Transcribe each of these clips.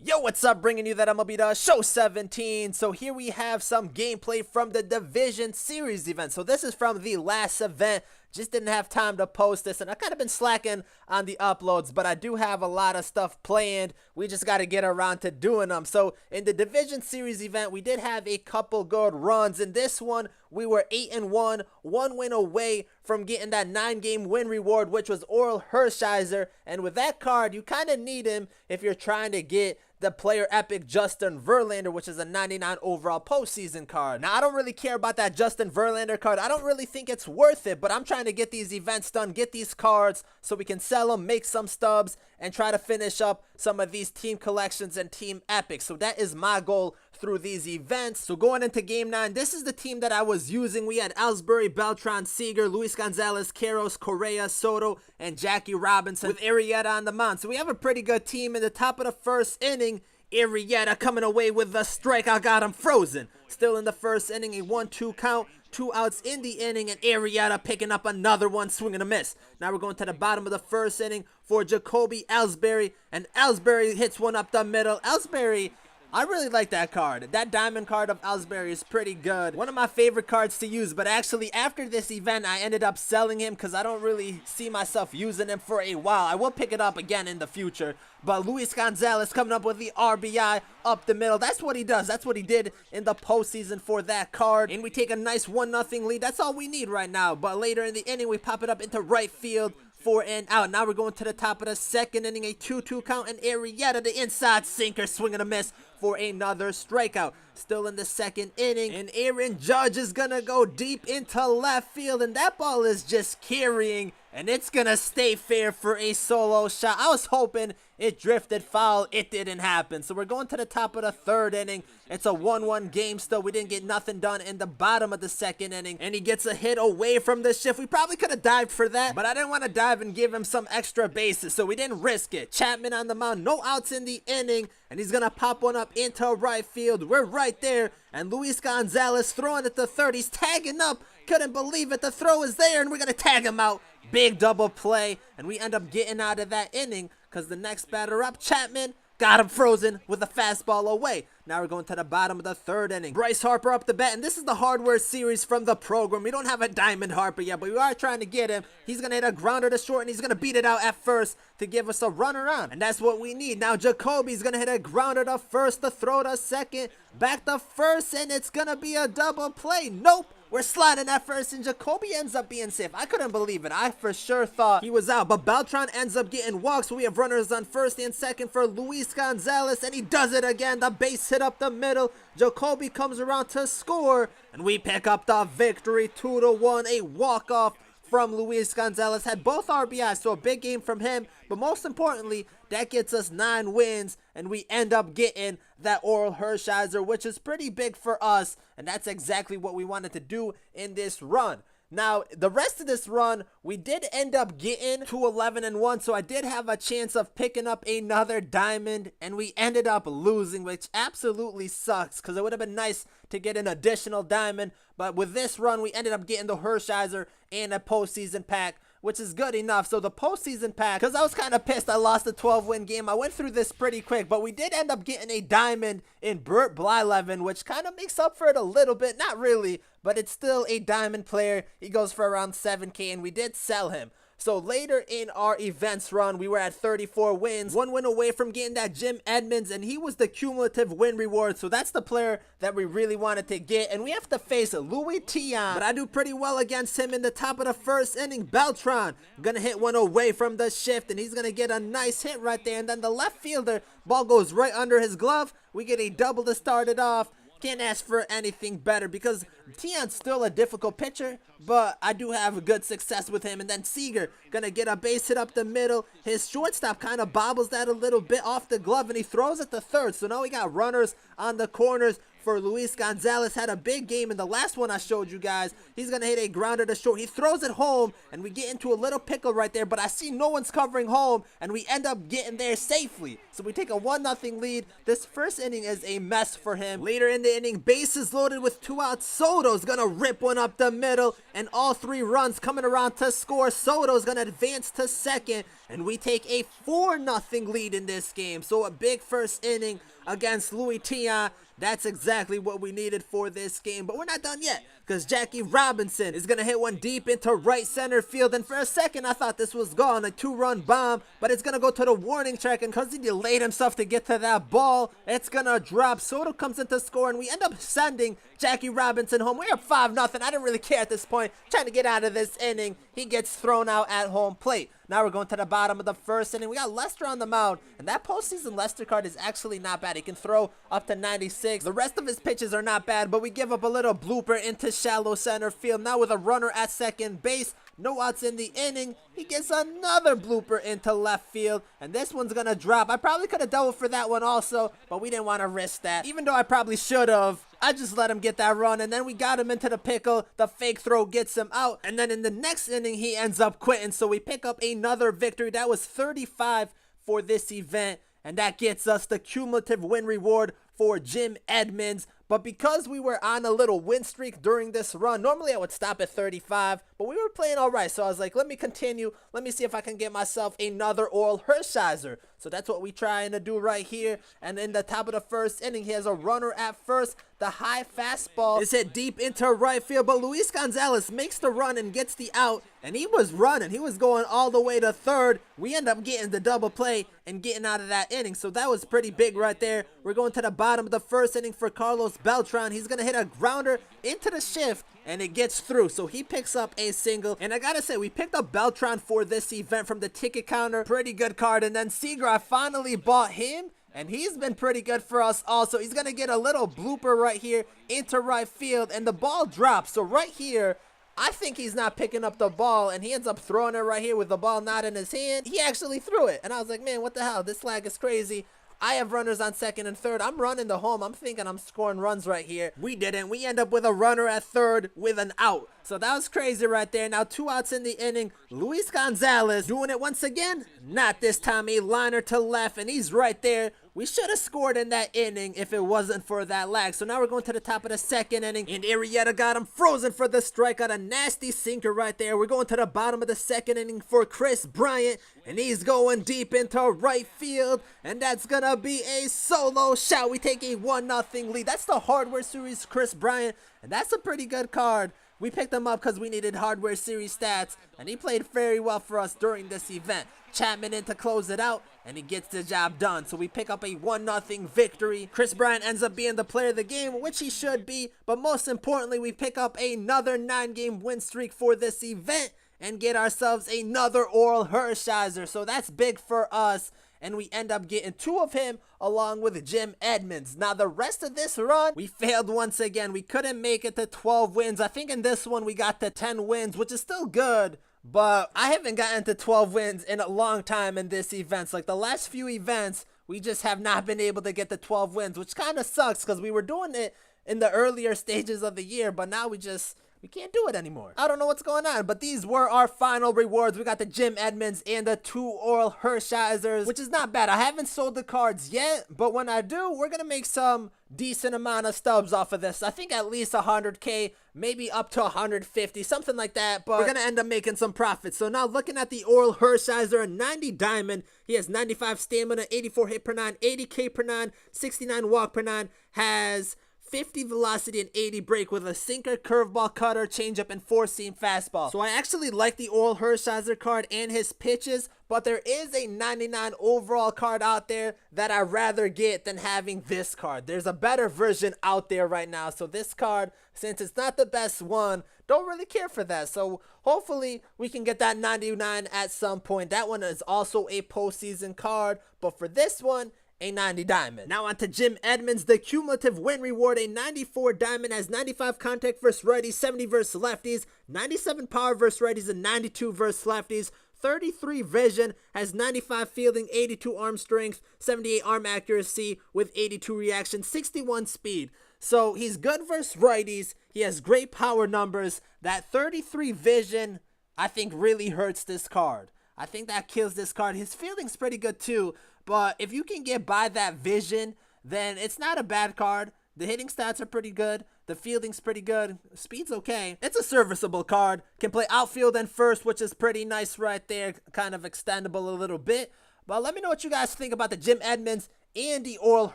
Yo, what's up? Bringing you that MLB Show 17. So here we have some gameplay from the Division Series event. So this is from the last event. Just didn't have time to post this, and I kind of been slacking on the uploads, but I do have a lot of stuff planned. We just got to get around to doing them. So in the Division Series event, we did have a couple good runs. In this one, we were 8-1, one win away from getting that 9-game win reward, which was OREL HERSHISER. And with that card, you kind of need him if you're trying to get the player epic Justin Verlander, which is a 99 overall postseason card. Now, I don't really care about that Justin Verlander card. I don't really think it's worth it, but I'm trying to get these events done, get these cards so we can sell them, make some stubs, and try to finish up some of these team collections and team epics. So that is my goal through these events. So going into game 9, this is the team that I was using. We had Ellsbury, Beltran, Seager, Luis Gonzalez, Queiroz, Correa, Soto, and Jackie Robinson with Arrieta on the mound. So we have a pretty good team. In the top of the first inning, Arrieta coming away with the strike. I got him frozen. Still in the first inning, a 1-2 count, 2 outs in the inning, and Arrieta picking up another one, swing and a miss. Now we're going to the bottom of the first inning for Jacoby Ellsbury, and Ellsbury hits one up the middle. Ellsbury, I really like that card. That diamond card of Ellsbury is pretty good. One of my favorite cards to use, but actually after this event, I ended up selling him because I don't really see myself using him for a while. I will pick it up again in the future, but Luis Gonzalez coming up with the RBI up the middle. That's what he does. That's what he did in the postseason for that card. And we take a nice 1-0 lead. That's all we need right now. But later in the inning, we pop it up into right field for an out. Now we're going to the top of the second inning, a 2-2 count, and Arrieta, the inside sinker, swing and a miss for another strikeout. Still in the second inning, and Aaron Judge is gonna go deep into left field, and that ball is just carrying, and it's gonna stay fair for a solo shot. I was hoping it drifted foul. It didn't happen. So we're going to the top of the third inning. It's a 1-1 game still. We didn't get nothing done in the bottom of the second inning, and he gets a hit away from the shift. We probably could have dived for that, but I didn't want to dive and give him some extra bases, so we didn't risk it. Chapman on the mound, no outs in the inning, and he's gonna pop one up into right field. We're right there, and Luis Gonzalez throwing at the third. He's tagging up. Couldn't believe it. The throw is there, and we're gonna tag him out. Big double play, and we end up getting out of that inning because the next batter up, Chapman, got him frozen with a fastball away. Now we're going to the bottom of the third inning. Bryce Harper up the bat, and this is the hardware series from the program. We don't have a Diamond Harper yet, but we are trying to get him. He's going to hit a grounder to short, and he's going to beat it out at first to give us a runner on, and that's what we need. Now Jacoby's going to hit a grounder to first, to throw to second, back to first, and it's going to be a double play. Nope. We're sliding at first, and Jacoby ends up being safe. I couldn't believe it. I for sure thought he was out, but Beltran ends up getting walks. So we have runners on first and second for Luis Gonzalez, and he does it again. The base hit up the middle. Jacoby comes around to score, and we pick up the victory, 2-1, a walk-off from Luis Gonzalez. Had both RBIs, so a big game from him, but most importantly, that gets us 9 wins, and we end up getting that OREL HERSHISER, which is pretty big for us, and that's exactly what we wanted to do in this run. Now, the rest of this run, we did end up getting to 11-1, so I did have a chance of picking up another diamond, and we ended up losing, which absolutely sucks, because it would have been nice to get an additional diamond, but with this run, we ended up getting the HERSHISER and a postseason pack, which is good enough. So the postseason pack, because I was kind of pissed I lost the 12-win game, I went through this pretty quick, but we did end up getting a diamond in Bert Blyleven, which kind of makes up for it a little bit. Not really, but it's still a diamond player. He goes for around 7K, and we did sell him. So later in our events run, we were at 34 wins, 1 win away from getting that Jim Edmonds, and he was the cumulative win reward. So that's the player that we really wanted to get, and we have to face Louis Tion, but I do pretty well against him in the top of the first inning. Beltran gonna hit one away from the shift, and he's gonna get a nice hit right there, and then the left fielder, ball goes right under his glove. We get a double to start it off. Can't ask for anything better because Tion's still a difficult pitcher, but I do have a good success with him. And then Seager gonna get a base hit up the middle. His shortstop kind of bobbles that a little bit off the glove, and he throws it to third. So now we got runners on the corners for Luis Gonzalez. Had a big game in the last one I showed you guys. He's gonna hit a grounder to short. He throws it home, and we get into a little pickle right there, but I see no one's covering home, and we end up getting there safely. So we take a 1-0 lead. This first inning is a mess for him. Later in the inning, bases loaded with 2 outs. Soto's gonna rip one up the middle, and all 3 runs coming around to score. Soto's gonna advance to second, and we take a 4-0 lead in this game. So a big first inning against Louis Tion. That's exactly what we needed for this game. But we're not done yet, because Jackie Robinson is going to hit one deep into right center field. And for a second, I thought this was gone, a 2-run bomb. But it's going to go to the warning track. And because he delayed himself to get to that ball, it's going to drop. Soto comes into score, and we end up sending Jackie Robinson home. We're up 5-0. I didn't really care at this point. Trying to get out of this inning. He gets thrown out at home plate. Now we're going to the bottom of the first inning. We got Lester on the mound, and that postseason Lester card is actually not bad. He can throw up to 96. The rest of his pitches are not bad, but we give up a little blooper into shallow center field. Now with a runner at second base, no outs in the inning, he gets another blooper into left field, and this one's gonna drop. I probably could have doubled for that one also, but we didn't want to risk that. Even though I probably should have, I just let him get that run, and then we got him into the pickle. The fake throw gets him out, and then in the next inning, he ends up quitting, so we pick up another victory. That was 35 for this event, and that gets us the cumulative win reward for Jim Edmonds. But because we were on a little win streak during this run, normally I would stop at 35, but we were playing all right. So I was like, let me continue. Let me see if I can get myself another OREL HERSHISER. So that's what we trying to do right here. And in the top of the first inning, he has a runner at first. The high fastball is hit deep into right field, but Luis Gonzalez makes the run and gets the out. And he was running. He was going all the way to third. We end up getting the double play and getting out of that inning. So that was pretty big right there. We're going to the bottom of the first inning for Carlos Beltran. He's going to hit a grounder into the shift, and it gets through. So he picks up a single. And I gotta say, we picked up Beltran for this event from the ticket counter. Pretty good card. And then Seager, I finally bought him, and he's been pretty good for us also. He's going to get a little blooper right here into right field, and the ball drops. So right here, I think he's not picking up the ball, and he ends up throwing it right here with the ball not in his hand. He actually threw it, and I was like, man, what the hell? This lag is crazy. I have runners on second and third. I'm running the home. I'm thinking I'm scoring runs right here. We didn't. We end up with a runner at third with an out. So that was crazy right there. Now 2 outs in the inning. Luis Gonzalez doing it once again. Not this time. A liner to left, and he's right there. We should have scored in that inning if it wasn't for that lag. So now we're going to the top of the second inning, and Arrieta got him frozen for the strikeout. A nasty sinker right there. We're going to the bottom of the second inning for Chris Bryant, and he's going deep into right field, and that's going to be a solo shot. We take a 1-0 lead. That's the Hardware Series Chris Bryant, and that's a pretty good card. We picked him up because we needed Hardware Series stats, and he played very well for us during this event. Chapman in to close it out, and he gets the job done. So we pick up a 1-0 victory. Chris Bryant ends up being the player of the game, which he should be. But most importantly, we pick up another 9-game win streak for this event and get ourselves another OREL HERSHISER. So that's big for us. And we end up getting 2 of him along with Jim Edmonds. Now the rest of this run, we failed once again. We couldn't make it to 12 wins. I think in this one we got to 10 wins, which is still good. But I haven't gotten to 12 wins in a long time in this events. Like the last few events, we just have not been able to get to 12 wins, which kind of sucks because we were doing it in the earlier stages of the year, but now we can't do it anymore. I don't know what's going on, but these were our final rewards. We got the Jim Edmonds and the 2 OREL HERSHISER'S, which is not bad. I haven't sold the cards yet, but when I do, we're going to make some decent amount of stubs off of this. I think at least 100K, maybe up to 150, something like that, but we're going to end up making some profits. So now looking at the OREL HERSHISER, a 90 diamond, he has 95 stamina, 84 hit per 9, 80K per 9, 69 walk per 9, has 50 velocity and 80 break with a sinker, curveball, cutter, changeup, and 4-seam fastball. So I actually like the OREL HERSHISER card and his pitches, but there is a 99 overall card out there that I'd rather get than having this card. There's a better version out there right now. So this card, since it's not the best one, don't really care for that. So hopefully we can get that 99 at some point. That one is also a postseason card, but for this one, a 90 diamond. Now on to Jim Edmonds, the cumulative win reward. A 94 diamond has 95 contact versus righties, 70 versus lefties, 97 power versus righties, and 92 versus lefties. 33 vision, has 95 fielding, 82 arm strength, 78 arm accuracy with 82 reaction, 61 speed. So he's good versus righties. He has great power numbers. That 33 vision, I think, really hurts this card. I think that kills this card. His fielding's pretty good too, but if you can get by that vision, then it's not a bad card. The hitting stats are pretty good. The fielding's pretty good. Speed's okay. It's a serviceable card. Can play outfield and first, which is pretty nice right there. Kind of extendable a little bit. But let me know what you guys think about the Jim Edmonds and the OREL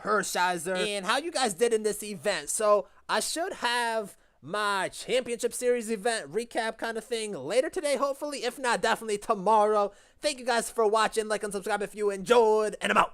HERSHISER and how you guys did in this event. So I should have my championship series event recap kind of thing later today, hopefully. If not, definitely tomorrow. Thank you guys for watching. Like and subscribe if you enjoyed, and I'm out.